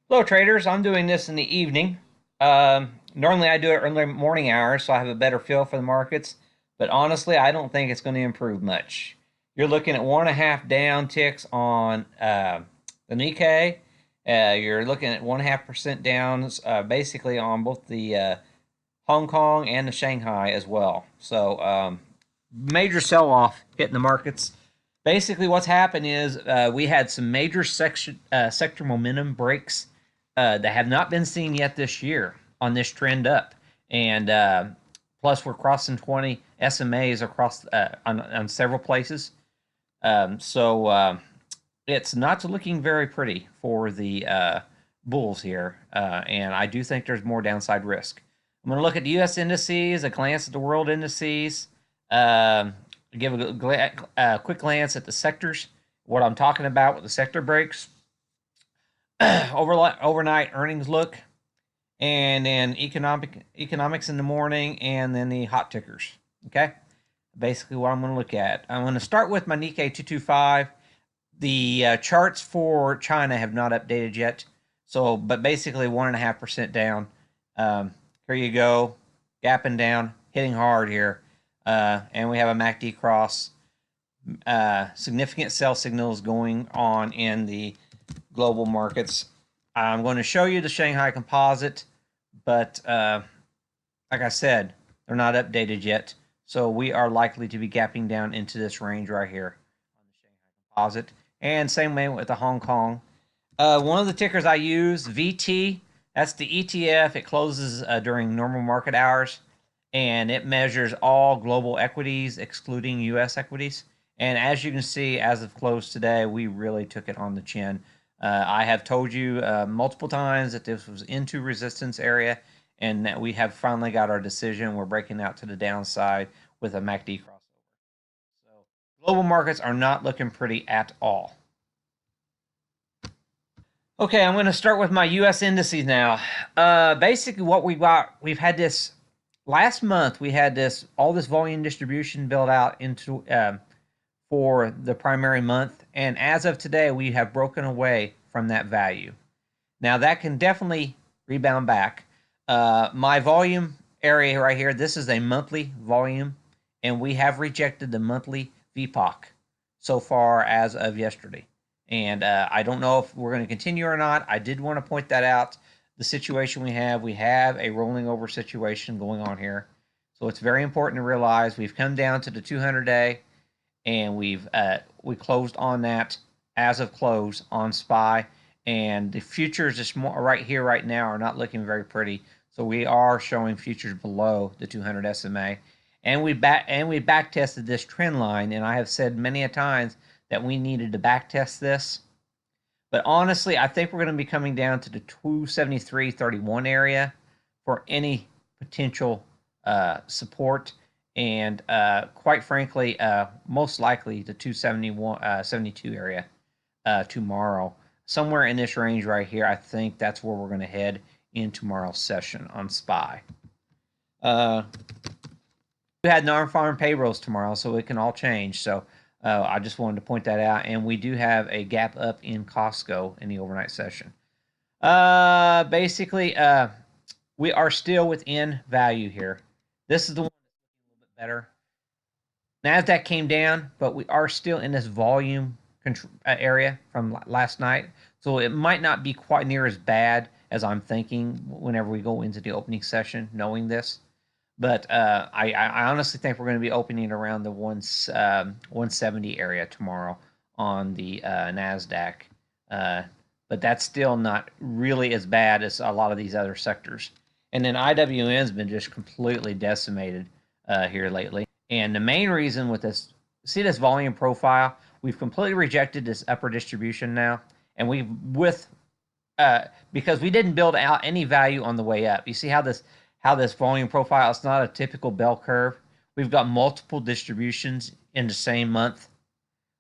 Hello, traders. I'm doing this in the evening. Normally, I do it early morning hours, so I have a better feel for the markets. But honestly, I don't think it's going to improve much. You're looking at 1.5 down ticks on the Nikkei. You're looking at 1.5% downs, basically on both the Hong Kong and the Shanghai as well. So major sell-off hitting the markets. Basically, what's happened is we had some major sector momentum breaks that have not been seen yet this year on this trend up, and plus we're crossing 20 SMAs across on several places. So it's not looking very pretty for the bulls here, and I do think there's more downside risk. I'm going to look at the U.S. indices, a glance at the world indices, um, give a quick glance at the sectors, what I'm talking about with the sector breaks, overnight earnings look, and then economics in the morning, and then the hot tickers. Okay, basically what I'm going to look at. I'm going to start with my Nikkei 225. The charts for China have not updated yet, so but basically 1.5% down. Here you go, gapping down, hitting hard here, and we have a MACD cross. Significant sell signals going on in the global markets. I'm going to show you the Shanghai Composite, but like I said, they're not updated yet, so we are likely to be gapping down into this range right here on the Shanghai Composite. And same way with the Hong Kong. One of the tickers I use, VT, that's the ETF. It closes during normal market hours, and it measures all global equities, excluding U.S. equities. And as you can see, as of close today, we really took it on the chin. I have told you multiple times that this was into resistance area, and that we have finally got our decision. We're breaking out to the downside with a MACD crossover. So global markets are not looking pretty at all. Okay, I'm going to start with my U.S. indices now. Basically, what we've had this last month. We had all this volume distribution built out into for the primary month, and as of today, we have broken away from that value. Now that can definitely rebound back. My volume area right here. This is a monthly volume, and we have rejected the monthly VPOC so far as of yesterday. And I don't know if we're going to continue or not. I did want to point that out. The situation we have a rolling over situation going on here. So it's very important to realize we've come down to the 200-day, and we closed on that as of close on SPY, and the futures just more right here right now are not looking very pretty. So we are showing futures below the 200 SMA, and we back tested this trend line, and I have said many a times that we needed to back test this. But honestly, I think we're going to be coming down to the 273.31 area for any potential support, and quite frankly, most likely the 271.72 area tomorrow. Somewhere in this range right here, I think that's where we're going to head in tomorrow's session on SPY. We had non-farm payrolls tomorrow, so it can all change. So I just wanted to point that out. And we do have a gap up in Costco in the overnight session. Basically, we are still within value here. This is the one that's looking a little bit better. NASDAQ came down, but we are still in this volume area from last night. So it might not be quite near as bad as I'm thinking whenever we go into the opening session, knowing this. But I honestly think we're going to be opening around the 170 area tomorrow on the NASDAQ. But that's still not really as bad as a lot of these other sectors. And then IWM's been just completely decimated here lately. And the main reason with this, see this volume profile, we've completely rejected this upper distribution now, and we've because we didn't build out any value on the way up. You see how this volume profile, it's not a typical bell curve. We've got multiple distributions in the same month.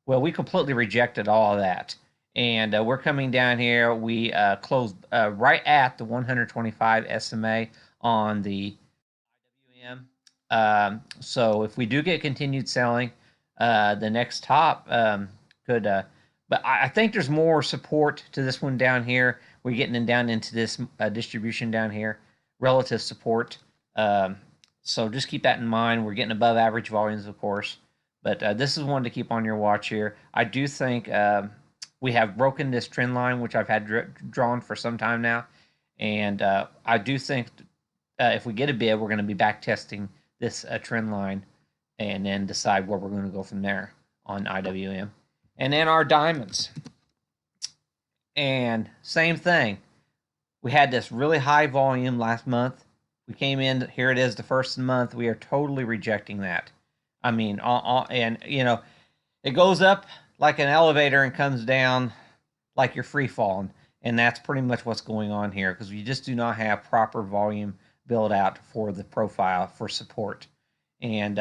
Well, we completely rejected all of that. And we're coming down here. We closed right at the 125 SMA on the IWM. So if we do get continued selling, the next top could. But I think there's more support to this one down here. we're getting down into this distribution down here, relative support. So just keep that in mind. We're getting above average volumes, of course, but this is one to keep on your watch here. I do think we have broken this trend line, which I've had drawn for some time now, and I do think if we get a bid, we're going to be back testing this trend line and then decide where we're going to go from there on IWM. And then our diamonds. And same thing. We had this really high volume last month. We came in, here it is, the first of the month. We are totally rejecting that. I mean, and you know, it goes up like an elevator and comes down like you're free falling. And that's pretty much what's going on here, because we just do not have proper volume build out for the profile for support. And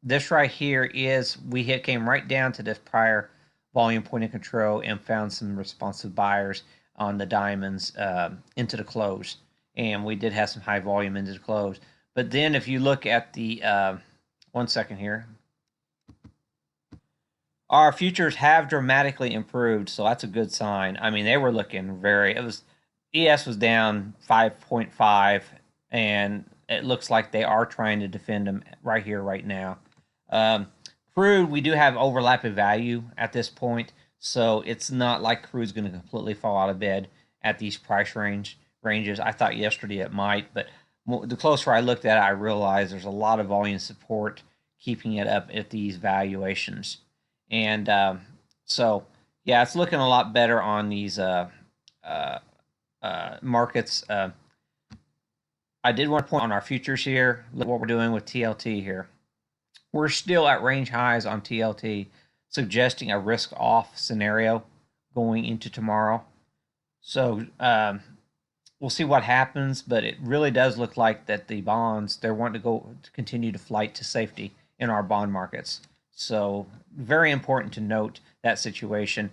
this right here is, came right down to this prior volume point of control and found some responsive buyers on the diamonds into the close. And we did have some high volume into the close. But then if you look at the, one second here, our futures have dramatically improved, so that's a good sign. I mean, they were looking ES was down 5.5, and it looks like they are trying to defend them right here, right now. Crude, we do have overlapping value at this point, so it's not like crude's going to completely fall out of bed at these price ranges. I thought yesterday it might, but the closer I looked at it, I realized there's a lot of volume support keeping it up at these valuations. And so, yeah, it's looking a lot better on these markets. I did want to point on our futures here. Look what we're doing with TLT here. We're still at range highs on TLT, suggesting a risk-off scenario going into tomorrow. So we'll see what happens, but it really does look like that the bonds, they're wanting to continue to flight to safety in our bond markets. So very important to note that situation.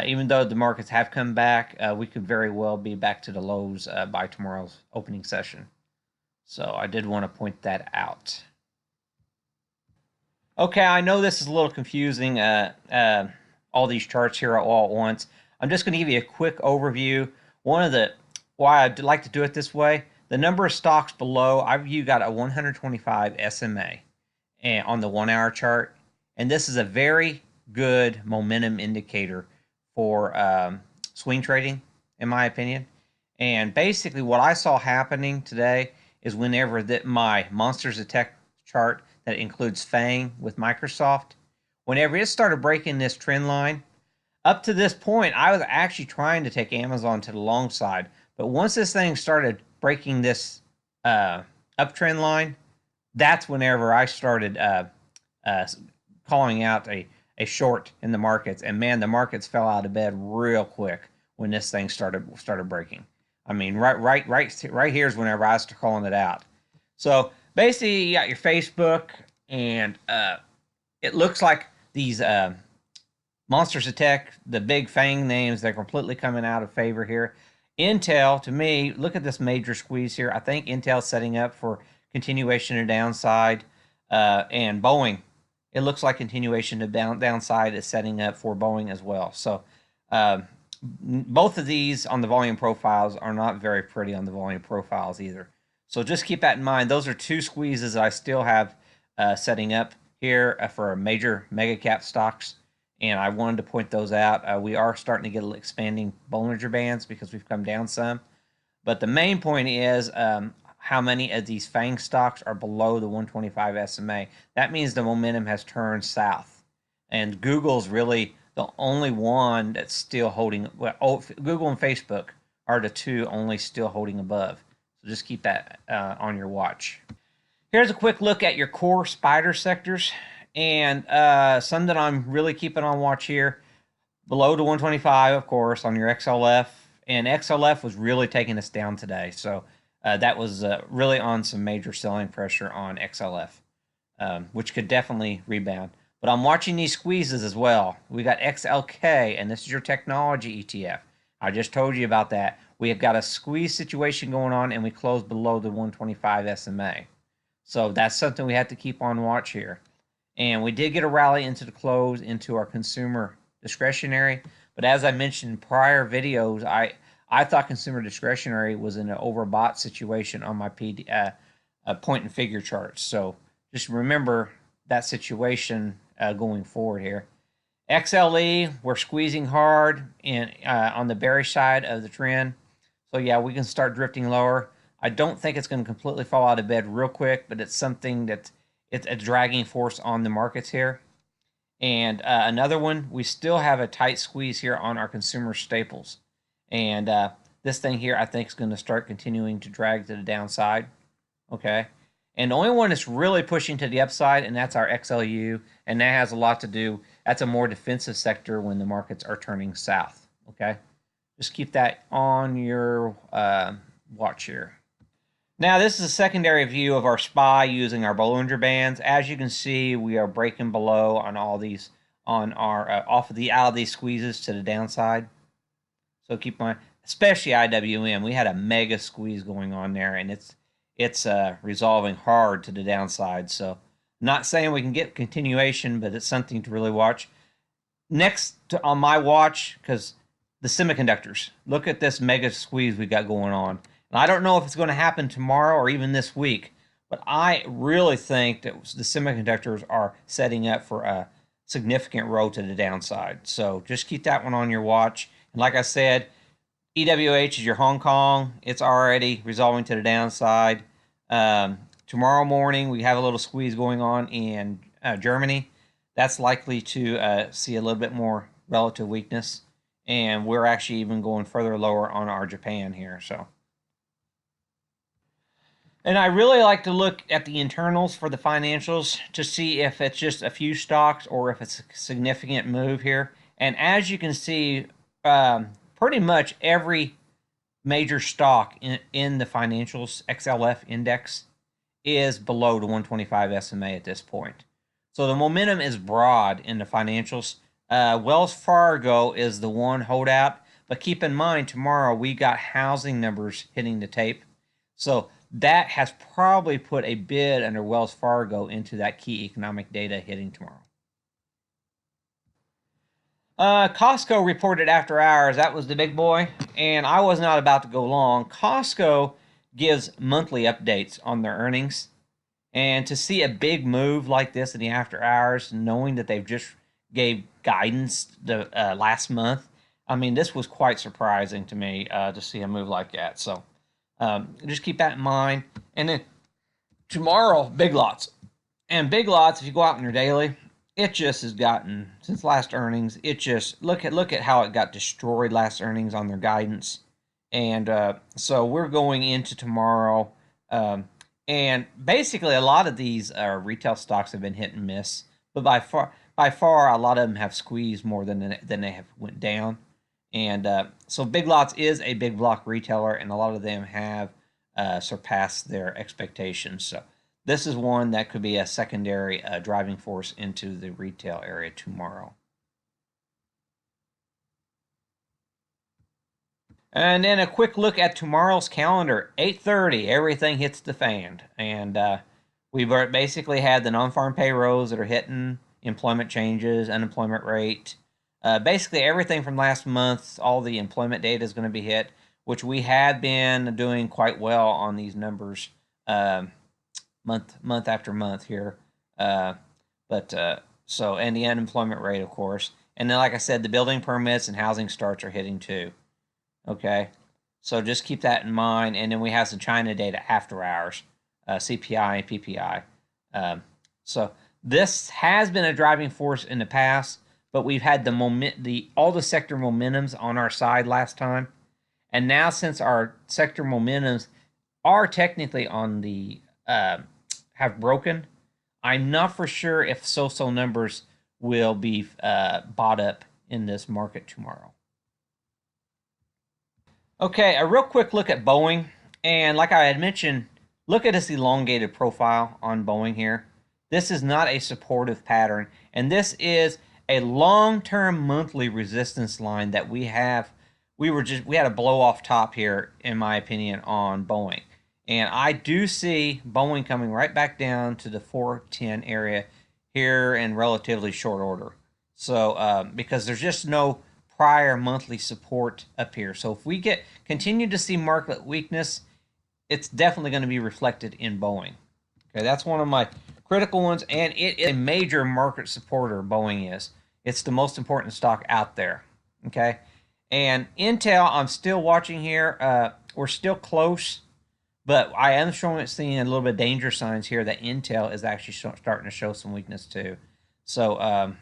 Even though the markets have come back, we could very well be back to the lows by tomorrow's opening session. So I did want to point that out. Okay, I know this is a little confusing, all these charts here all at once. I'm just going to give you a quick overview. Why I'd like to do it this way, the number of stocks below, you got a 125 SMA and on the 1 hour chart. And this is a very good momentum indicator for swing trading, in my opinion. And basically what I saw happening today is whenever my Monsters of Tech chart that includes FANG with Microsoft, whenever it started breaking this trend line, up to this point, I was actually trying to take Amazon to the long side. But once this thing started breaking this uptrend line, that's whenever I started calling out a short in the markets. And man, the markets fell out of bed real quick when this thing started breaking. I mean, right here is whenever I started calling it out. So basically, you got your Facebook, and it looks like these Monsters of Tech, the big FANG names, they're completely coming out of favor here. Intel, to me, look at this major squeeze here. I think Intel's setting up for continuation to downside, and Boeing, it looks like continuation to downside is setting up for Boeing as well. So both of these on the volume profiles are not very pretty on the volume profiles either. So just keep that in mind. Those are two squeezes that I still have setting up here for major mega cap stocks, and I wanted to point those out. We are starting to get expanding Bollinger Bands because we've come down some. But the main point is how many of these FANG stocks are below the 125 SMA. That means the momentum has turned south. And Google's really the only one that's still holding. Well, Google and Facebook are the two only still holding above. So just keep that on your watch. Here's a quick look at your core spider sectors. And some that I'm really keeping on watch here. Below the 125, of course, on your XLF. And XLF was really taking us down today. So that was really on some major selling pressure on XLF, which could definitely rebound. But I'm watching these squeezes as well. We got XLK, and this is your technology ETF. I just told you about that. We have got a squeeze situation going on, and we closed below the 125 SMA. So that's something we have to keep on watch here. And we did get a rally into the close into our consumer discretionary. But as I mentioned in prior videos, I thought consumer discretionary was in an overbought situation on my point and figure charts. So just remember that situation going forward here. XLE, we're squeezing hard in on the bearish side of the trend. So yeah, we can start drifting lower. I don't think it's going to completely fall out of bed real quick, but it's something that it's a dragging force on the markets here. And another one, we still have a tight squeeze here on our consumer staples. And this thing here, I think, is going to start continuing to drag to the downside. Okay. And the only one that's really pushing to the upside, and that's our XLU. And that has a lot to do, that's a more defensive sector when the markets are turning south. Okay. Just keep that on your watch here. Now, this is a secondary view of our SPY using our Bollinger Bands. As you can see, we are breaking below on all these, on our, out of these squeezes to the downside. So keep in mind, especially IWM, we had a mega squeeze going on there, and it's resolving hard to the downside. So not saying we can get continuation, but it's something to really watch. Next on my watch, because the semiconductors, look at this mega squeeze we got going on. And I don't know if it's going to happen tomorrow or even this week, but I really think that the semiconductors are setting up for a significant roll to the downside. So just keep that one on your watch. And like I said, EWH is your Hong Kong. It's already resolving to the downside. Tomorrow morning, we have a little squeeze going on in Germany. That's likely to see a little bit more relative weakness. And we're actually even going further lower on our Japan here. So. And I really like to look at the internals for the financials to see if it's just a few stocks or if it's a significant move here. And as you can see, pretty much every major stock in the financials XLF index is below the 125 SMA at this point. So the momentum is broad in the financials. Wells Fargo is the one holdout, but keep in mind tomorrow we got housing numbers hitting the tape. So that has probably put a bid under Wells Fargo into that key economic data hitting tomorrow. Costco reported after hours. That was the big boy, and I was not about to go long. Costco gives monthly updates on their earnings, and to see a big move like this in the after hours, knowing that they've just gave guidance the last month, I mean, this was quite surprising to me to see a move like that. So just keep that in mind. And then tomorrow, Big Lots. And Big Lots, if you go out in your daily, it just has gotten, since last earnings, it just, look at how it got destroyed last earnings on their guidance. And so we're going into tomorrow. And basically, a lot of these retail stocks have been hit and miss. But by far, a lot of them have squeezed more than they have went down. And so Big Lots is a big block retailer, and a lot of them have surpassed their expectations. So this is one that could be a secondary driving force into the retail area tomorrow. And then a quick look at tomorrow's calendar. 8:30, everything hits the fan. And we've basically had the non-farm payrolls that are hitting, employment changes, unemployment rate. Basically everything from last month, all the employment data is going to be hit, which we had been doing quite well on these numbers month after month here. So, and the unemployment rate, of course. And then, like I said, the building permits and housing starts are hitting too. Okay, so just keep that in mind. And then we have some China data after hours, CPI and PPI. So this has been a driving force in the past, but we've had all the sector momentums on our side last time. And now, since our sector momentums are technically on the have broken, I'm not for sure if so-so numbers will be bought up in this market tomorrow. Okay, a real quick look at Boeing. And like I had mentioned, look at this elongated profile on Boeing here. This is not a supportive pattern. And this is a long-term monthly resistance line that we have. We had a blow off top here, in my opinion, on Boeing. And I do see Boeing coming right back down to the 410 area here in relatively short order. So because there's just no prior monthly support up here. So if we continue to see market weakness, it's definitely going to be reflected in Boeing. Okay, that's one of my critical ones, and it is a major market supporter. Boeing is. It's the most important stock out there. Okay, and Intel, I'm still watching here. We're still close, but I am seeing a little bit of danger signs here that Intel is actually starting to show some weakness too. So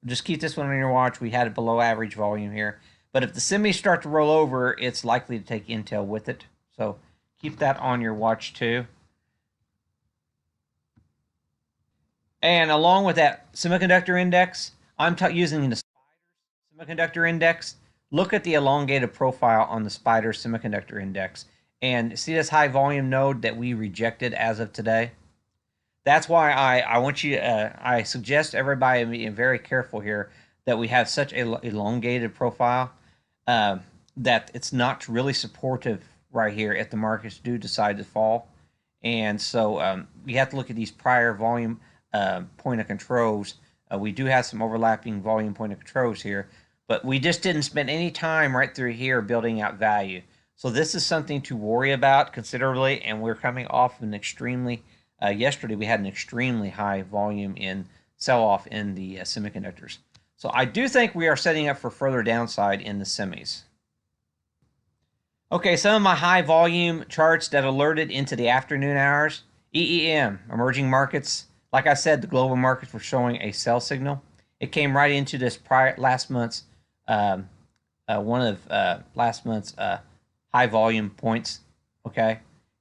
just keep this one on your watch. We had it below average volume here, but if the semis start to roll over, it's likely to take Intel with it. So keep that on your watch too. And along with that semiconductor index, I'm using the semiconductor index. Look at the elongated profile on the Spider semiconductor index and see this high volume node that we rejected as of today. That's why I want you, I suggest everybody be very careful here that we have such a elongated profile that it's not really supportive right here if the markets do decide to fall. And so we have to look at these prior volume point of controls. We do have some overlapping volume point of controls here, but we just didn't spend any time right through here building out value. So this is something to worry about considerably, and we're coming off an extremely, yesterday we had an extremely high volume in sell-off in the semiconductors. So I do think we are setting up for further downside in the semis. Okay, some of my high volume charts that alerted into the afternoon hours. EEM, emerging markets. Like I said, the global markets were showing a sell signal. It came right into this last month's one of last month's high volume points. Okay,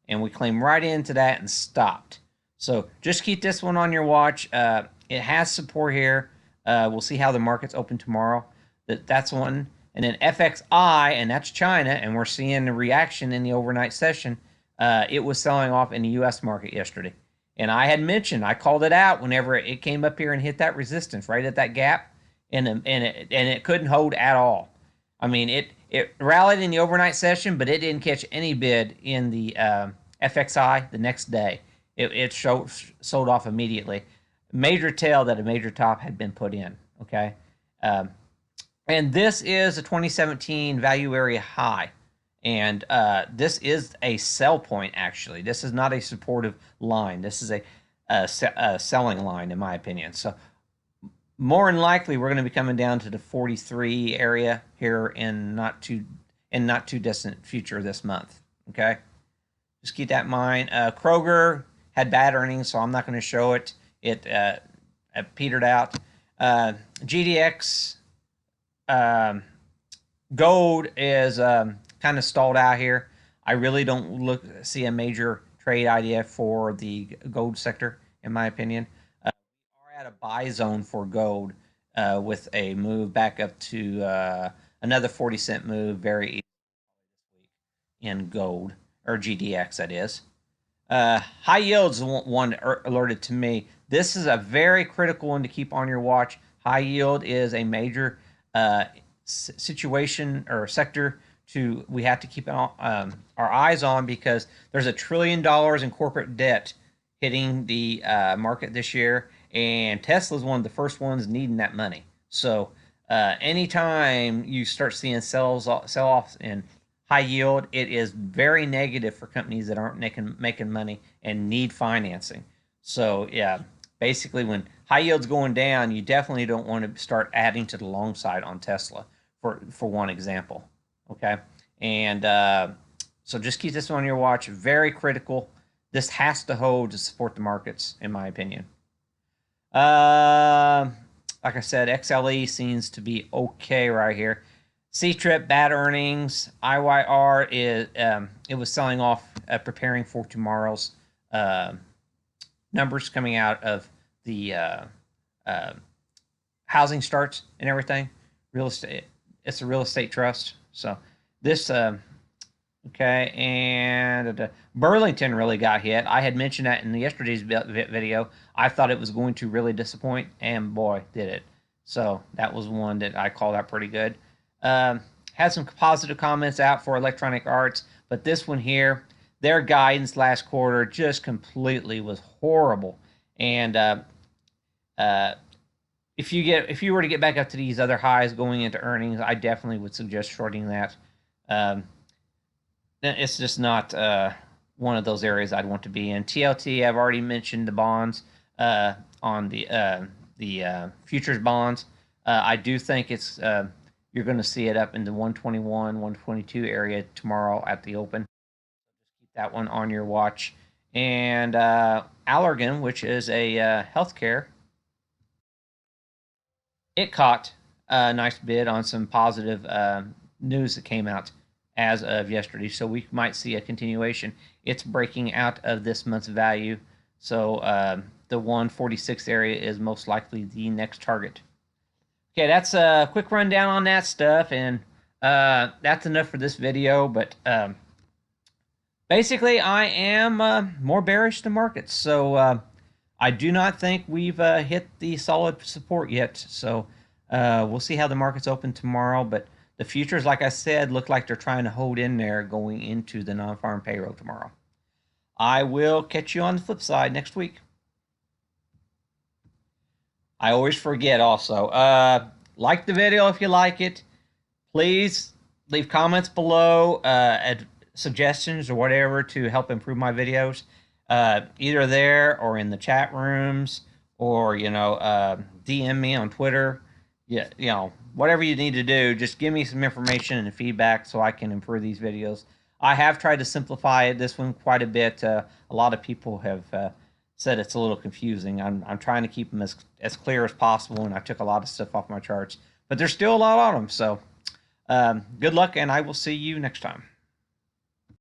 and we claimed right into that and stopped. So just keep this one on your watch. It has support here. We'll see how the markets open tomorrow. That's one. And then FXI, and that's China, and we're seeing a reaction in the overnight session. It was selling off in the U.S. market yesterday. And I had mentioned, I called it out whenever it came up here and hit that resistance right at that gap, and it couldn't hold at all. I mean, it rallied in the overnight session, but it didn't catch any bid in the FXI the next day. It sold off immediately. Major tell that a major top had been put in. Okay. And this is a 2017 value area high. And this is a sell point, actually. This is not a supportive line. This is a selling line, in my opinion. So more than likely, we're going to be coming down to the 43 area here in not too distant future this month. Okay, just keep that in mind. Kroger had bad earnings, so I'm not going to show it. It petered out. GDX. Gold is kind of stalled out here. I really don't see a major trade idea for the gold sector, in my opinion. We are at a buy zone for gold with a move back up to another 40-cent move very easily in gold, or GDX, that is. High yields one alerted to me. This is a very critical one to keep on your watch. High yield is a major situation or sector we have to keep our eyes on, because there's $1 trillion in corporate debt hitting the market this year, and Tesla's one of the first ones needing that money. So anytime you start seeing sell-offs in high yield, it is very negative for companies that aren't making money and need financing. So yeah, basically when high yield's going down, you definitely don't want to start adding to the long side on Tesla, for one example. Okay, and so just keep this on your watch. Very critical. This has to hold to support the markets, in my opinion. Like I said, XLE seems to be okay right here. C-Trip, bad earnings. IYR is it was selling off, preparing for tomorrow's numbers coming out of the housing starts and everything. Real estate. It's a real estate trust. So this okay, and Burlington really got hit. I had mentioned that in yesterday's video. I thought it was going to really disappoint, and boy, did it. So that was one that I called out pretty good. Had some positive comments out for Electronic Arts, but this one here, their guidance last quarter just completely was horrible. And if you were to get back up to these other highs going into earnings, I definitely would suggest shorting that. it's just not one of those areas I'd want to be in. TLT, I've already mentioned the bonds on the futures bonds. I do think it's you're going to see it up in the 121, 122 area tomorrow at the open. Just keep that one on your watch. And Allergan, which is a healthcare, it caught a nice bid on some positive news that came out as of yesterday. So we might see a continuation. It's breaking out of this month's value. So the 146 area is most likely the next target. Okay, that's a quick rundown on that stuff. And that's enough for this video. But basically, I am more bearish than markets. So I do not think we've hit the solid support yet. So we'll see how the markets open tomorrow. But the futures, like I said, look like they're trying to hold in there going into the non-farm payroll tomorrow. I will catch you on the flip side next week. I always forget also. Like the video if you like it. Please leave comments below, suggestions or whatever to help improve my videos. Either there or in the chat rooms, or DM me on Twitter. Yeah, whatever you need to do, just give me some information and feedback so I can improve these videos. I have tried to simplify this one quite a bit. A lot of people have said it's a little confusing. I'm trying to keep them as clear as possible, and I took a lot of stuff off my charts, but there's still a lot on them. So good luck, and I will see you next time.